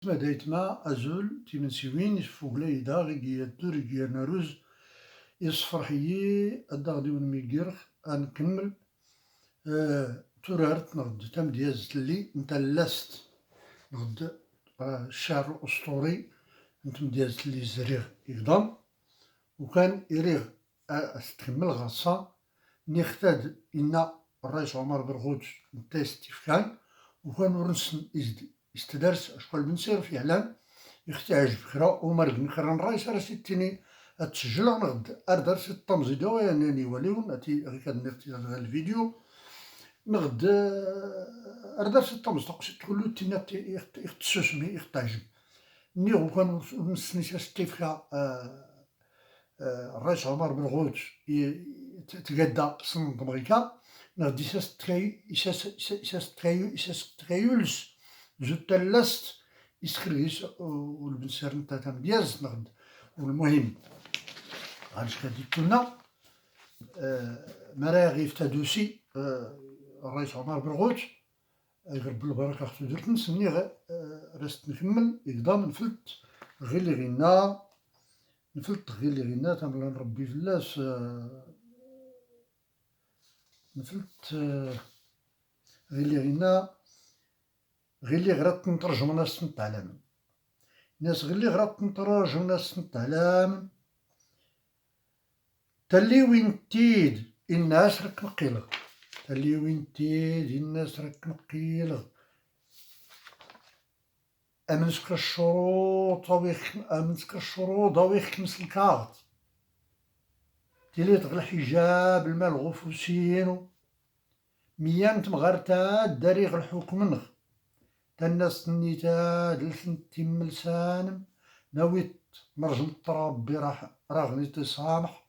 Daytma azul timensiwin isfuglayda ghigiyadur ghigiyarnaruz yesferḥ-iyi ad aɣ-d-iwen miggirx ad nkemmel turart neɣ-d tamedyazt-lli n tallast neɣ-d الشعر الأسطوري n tmedyazt-lli zriɣ iqdam وكان إريغ تكمل غاصة نيختاد إنا الرئيس عمر برغوث نتا استفكان وكان ورنسن استدرس أشكال بنسير في إعلام يختعج بكرا ومرق نخران الرئيس راه سيتيني تسجل نغد أردر ست تمزيدو يعني وليون أتي غيكاد نختي هذا الفيديو نغد أردر ست تمزيدو تقولو تينا يختسوسمي يختعجب نيغو كان ورنسن استفكا الرئيس عمر برغوث تقدا صند أمريكا نغدي تخيلس زو تلاست يسخريس والبنسير نتا تمدياز نغد والمهم علاش كديتونا مراغي فتادوسي الرئيس عمر برغوث يغرب البركة ختو درت نسني رست نكمل إقدام نفلت غير اللي غينا غير اللي غينا تملا نربي فلاس نفلت غير اللي غينا غير اللي غرات نترجم ناس نتعلم ناس غير اللي غرات نترجم ناس نتعلم تالي وين تيد الناس راك نقيلغ تالي وين تيد الناس راك نقيلغ أمنسك الشروط أويخ كمس الكارت تيليت غير الحجاب المال غفوسينو ميان تمغرتاد داريغ الحكم تناس النتاد لثنتيم لسانم نويت نرجم ربي راه غني تسامح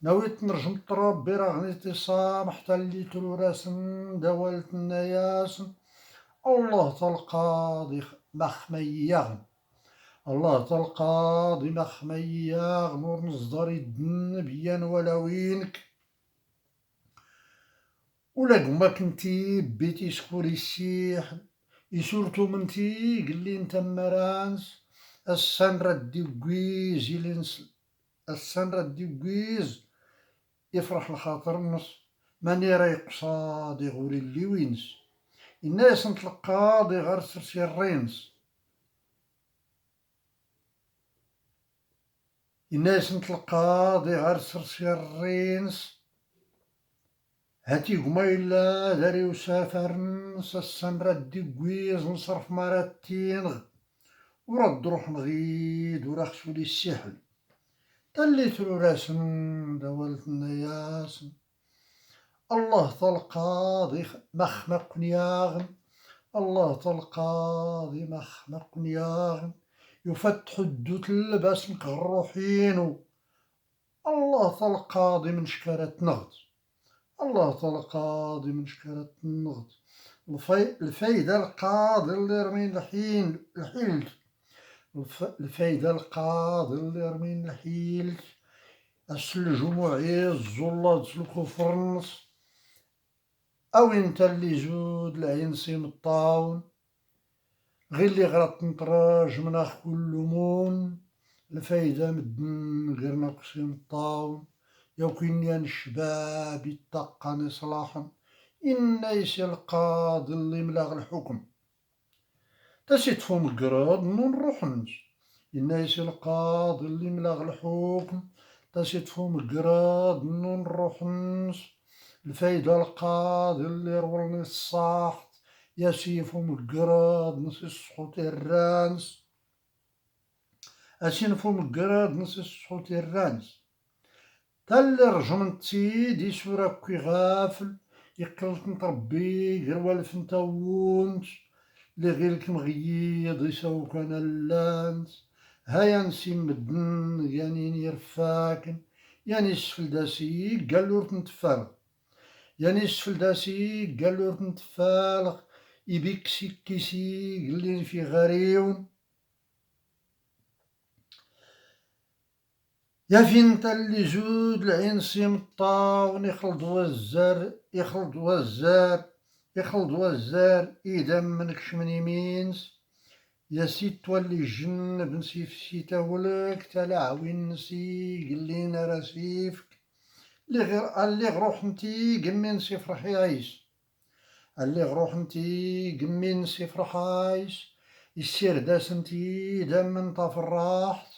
نويت نرجم ربي راه غني تسامح تالي تلوراسن دوالت النياسن الله تالقاضي مخمياغن الله تالقاضي مخمياغ نور نصدر الدنبيان ولا وينك ولا قما كنتي بيتي شكوري السيح يسورتو منتي قلي انت مرانس السان ردي بكويز السان ردي بكويز يفرح الخاطر النص ماني راي قصادي غوري اللي وينس الناس نتلقاضي غير سرسي الرينس الناس نتلقاضي غير سرسي الرينس هاتي قميلة داري وسافرنس السن ردي بكويز نصرف مراتين ورد روح نغيد ورخشولي السحل تالي تلوراسن دوالت النياسن الله تالقاضي مخمق نياغن الله تالقاضي مخمق نياغن يفتح الدوت اللباس نكغروحينو الله تالقاضي من شكرة نغد الله تالقاضي من شكرة النغد الفايدة القاضي اللي رمين الحيل الفايدة القاضي اللي رمين الحيل أسل جموعي الزلات سلكو فرنس أو انت اللي زود العين سيم الطاون غير اللي غرات نطراج مناخ كل لمون الفايدة مدن غير ناقصين الطاون يا كينيان الشباب يتقاني صلاحا إن يسي القاضي اللي ملاغ الحكم تسيت فم القراد نروحنج إن يسي القاضي اللي ملاغ الحكم تسيت فم القراد نروحنج الفايدة القاضي اللي رولني الصاحت ياسيفهم القراد نسي الصحوت الرانس أسينفهم القراد نسي الصحوت الرانس تالي رجمنتي دي سورة كي غافل يقلت نتربي غير والف نتاونت لي غيرك مغيض يساو كان اللانس هيا نسي مدن ياني يرفاكن ياني سفل داسي قالور نتفالغ ياني سفل داسي قالور نتفالغ يبيك سيكيسي قلين في غريون يا فين تالي زود العين سيم الطاون يخلط وزار إيدام منك شمن يمينس يا سيد تولي الجن بنسيف سيتا ولك تلاعوين نسي قلينا راسيفك اللي غروح انتي قمي نسي فرح يعيش اللي غروح انتي قمي نسي فرح عايش يسير داس انتي دم انت في الراحت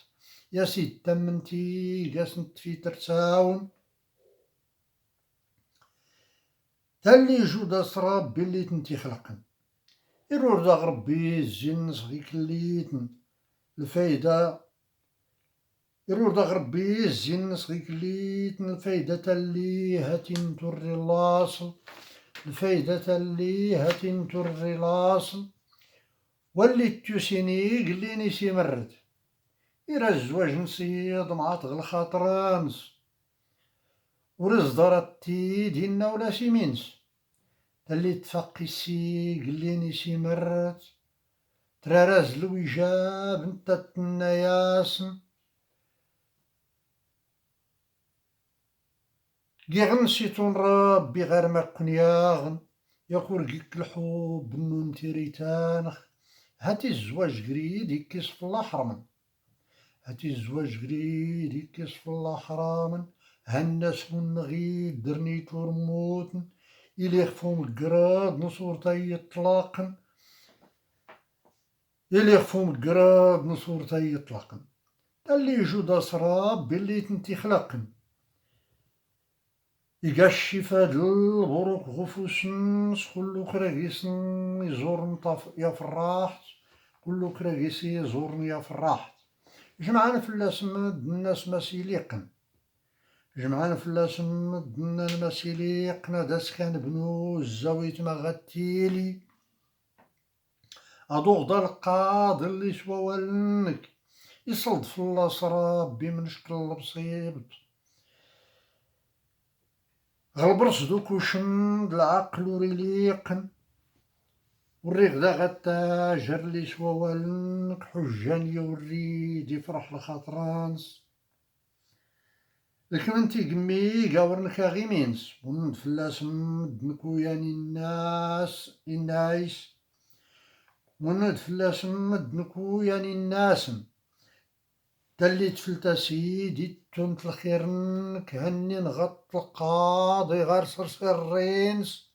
يا سيد دم انتي قاس انت في ترتاون تالي جود سراب باللي تنتي خلقن يرور دا ربي الزين صغي كليتن الفايدة يرور دا ربي الزين صغي كليتن الفايدة تالي هاتين توري لاصل الفايدة تالي هاتين توري لاصل واللي تيوسيني قليني سي مرد إرا الزواج نسيض معاطغ الخاطرانس ورز دارتي دينا ولا سي مينس تالي تفقي سي قليني سي مرد تراراز الوجاب انت تنياسن كيغن سيتون ربي غير ما قنياغن يقول قيك الحب نون تيريتانخ هاتي الزواج قريد يكيس في الله حرمن هاتي الزواج قريد يكيس في الله حرامن هالناس من غيد درني تورموتن إلي يخفوم القراد نصور تاي يطلقن إلي يخفوم القراد نصور تاي يطلقن اللي يجو دا صراب باللي تنتي خلقن يقاشي فاد البروك غفوسن كلو كراكيسن يزورن طاف يا فراحت كلو كراكيسي يزورني يا فراحت جمعنا فلاس مد الناس مسيليقن جمعنا فلاس مد الناس مسيليقن داس كان بنو الزاوية ما غتيلي أدوغ دا القاضي اللي سوا والنك يصلد في الله ربي من شكل البصيبت غلبرس دوك وشن العقل وريليقن وريغ دا غتاجر لي سوا والنك حجان يوريد يفرح لخاطرانس لكن انتي قمي قاورنك غي مينس ونود فلاس مدنك وياني الناس ونود فلاس مدنك وياني الناسن تالي تفلتا سيدي تونت الخيرنك هني نغط القاضي غير سرسيرينس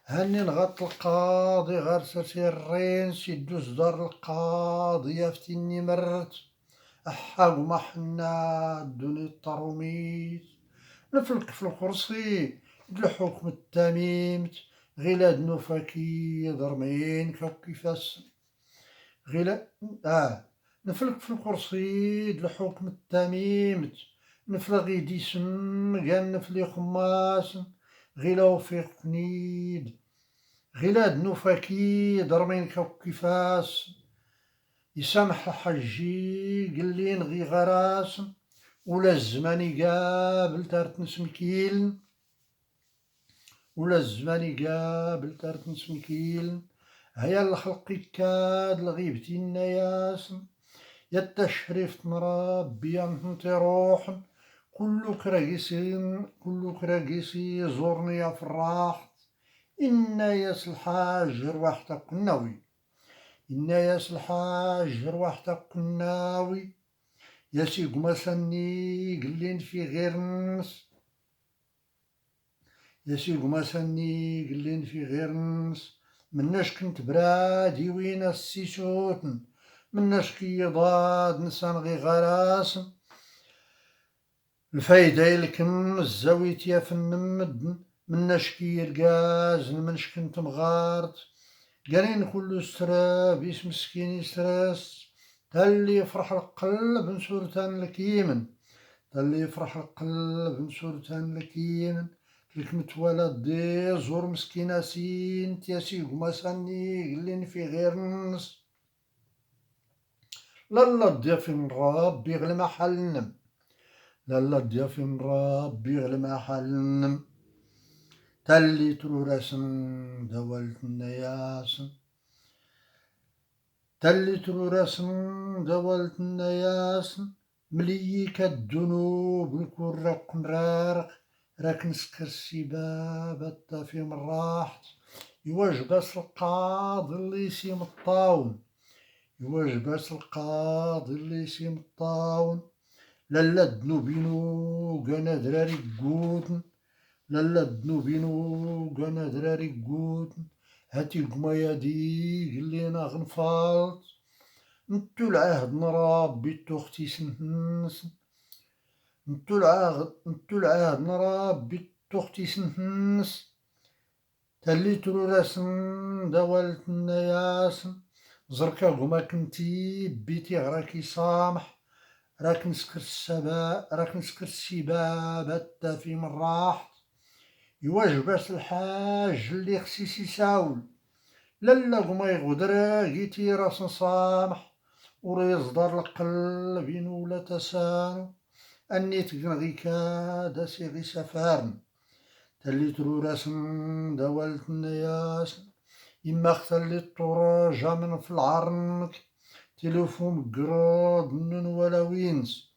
هني نغط القاضي غير سرسيرينس يدوز دار القاضي يفتيني مرت أحاق ما حنا دوني الطروميت نفلك في القرصي الحكم التميمت غيلاد نوفاكي ضرمين كيفاس غيلاد نفلك في القرصيد الحكم التميمت نفلغي ديسم قال نفلي خماس غيلا وفيق قنيد غيلاد نوفاكي ضرمين كيفاس يسامح حجي قلين غي غراس ولا الزمان يقابل تارت نسمكيل ولا الزمان يقابل تارت نسمكيل هيا الخلق كاد لغيبتي النياسن يا التشريف مربي انت روح كل كراقيسي يزورني يا فراح إن ياس الحاج رواحتك الناوي إن ياس الحاج رواحتك الناوي يا سي قماسني قلين في غير نس يا سي قماسني قلين في غير نس مناش كنت برادي وين السيسوتن مناش كي ضاد نسان غي غراسن الفايدة يلكم الزاويت يا فنمدن مناش كي القازن مناش كنت مغارت قالين كل سرا بيس مسكين يسراس تالي يفرح القلب نسورتان الكيمن تالي يفرح القلب نسورتان الكيمن لك متولد دي زور مسكينة سين تياسي قما ساني قلين في غير نس لالا ضيافي من ربي غل محلنم لالا ضيافي من ربي غل محلنم تالي تروراسن دوالت النياسن تالي تروراسن دوالت النياسن مليك الذنوب نكون راك نرارق راك نسكر السباب الطافي من راحت يواجد القاضي اللي يسيم الطاون يواجبات القاضي اللي سيمطاون لالا دنوبينو قانا دراري قوتن لالا دنوبينو قانا دراري قوتن هاتي قمايادي قلينا غنفالط نتو العهد نرابي توختي سنهنسن نتو العهد نرابي توختي سنهنس تالي تروراسن دوالت النياسن زركا قما كنتي بيتي غراكي سامح راك نسكر السباب حتى في من راحت يواجباس الحاج اللي خسيس يساول لالا قما يغدر قيتي راس صامح وريصدر القلب ولا تسانو أني تقنغي كادا سيغي سفارن تالي تروراسن دوالت النياسن إما اختلي الطراجة من في العرنك تليفون قراد نون ولا وينس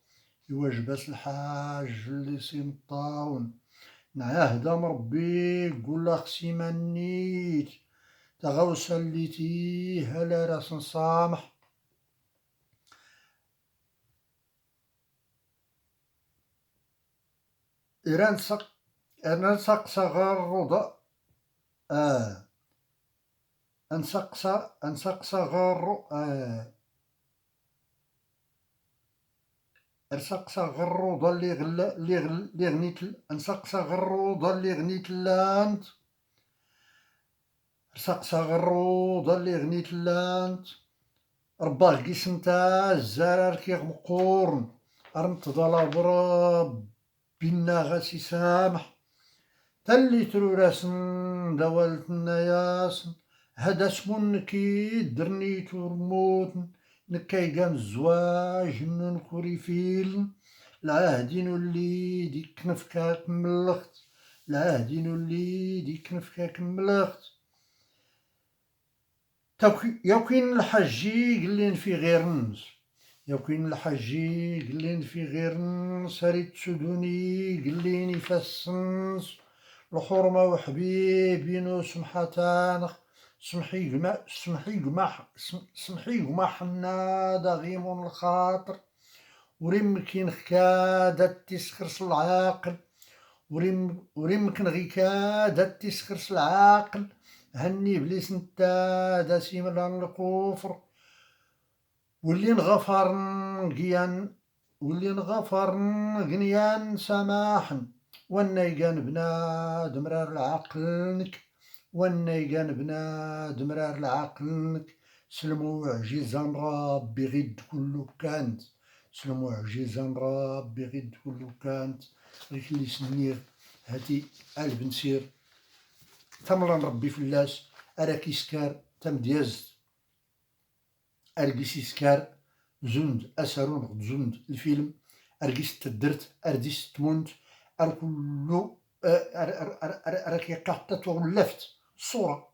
يواجباس الحاج اللي سيمطاون نعاهد مربي قول خسي منيت تغوصا اللي تيه هلا راس نصامح إيران سقسا غير الرضا أنسقسا غير أرسقسا غير الروضة اللي غنيت أنسقسا غير الروضة اللي غنيت لانت أرسقسا غير الروضة اللي غنيت لانت رباه قيس نتا الزرار كيغمقورن أرمتضلا براب بينا غاسي سامح تالي تروراسن دوالت النياسن هدا سمون نكي درني تورموتن نكاي قام الزواج نكوري فيلن العهدين اللي ديك نفكاك ملخت العهدين اللي ديك نفكاك ملخت يوكين الحجي قلين في غير نس يوكين الحجي قلين في غير نس ريت سودوني قليني فالسنس الحرمة وحبيبي نو سمحتانخ سمحي قما حنادا غيمون الخاطر وريمكين خكادة تسخرس العاقل وريمكن غيكادة تسخرس العاقل هني بليس نتا دا سيملان الكفر واللي نغفرن غنيان سماحن والنيقان بنادم رار العقلنك والنيقان بنادم رار العقلنك سلمو عجيزان ربي غيد كلو كانت سلمو عجيزان ربي غيد كلو كانت غيك اللي سنير هاتي ألف نسير تمران ربي فلاس أراكي سكار تمدياز أرقيس سكار زند أسرون زند الفيلم أرقيس تدرت أرديس تمونت أركلو أراكي قاعدة تولفت صورة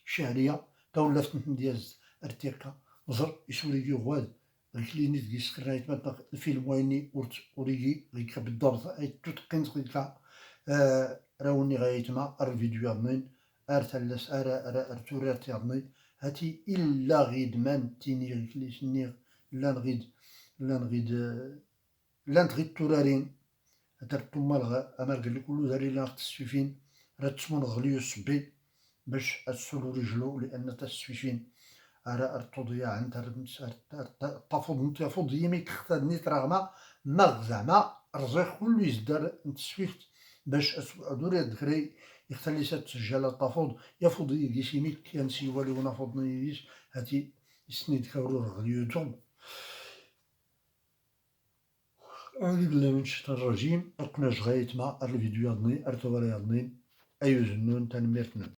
شهرية تولفت مدياز أرتيكا زر يسولي غواد غيكلي نيت كي سكرايت مثلا الفيلم ويني وريجي غيكا بالضبط أي تتقنت غيكا راوني غايتما الفيديو يضنين ارتلس ارتورير تيضني هاتي إلا غيد مان تيني غيكلي سنيغ لان غيد تورارين درتو مالغا أمال قال لي كلو داري لان تسفيفين راه تسمون غليو السبي باش أتسولو رجلو لأن تسفيفين أرا أرتضيا عن تفض تفض يميك اختار نيت رغما مغ زعما رزيق كلو يزدار نتسفيفت باش أدوري الذكري يختلي سات سجالة تفض يفض يجيش يميك كان سيوالي ونفض يجيش هاتي يسنيد كورو غليو توم أعوذ بالله من الشيطان الرجيم أرقناش غايت مع الفيديو يضني أرتوالي يضني أيو زنون تنميرتنا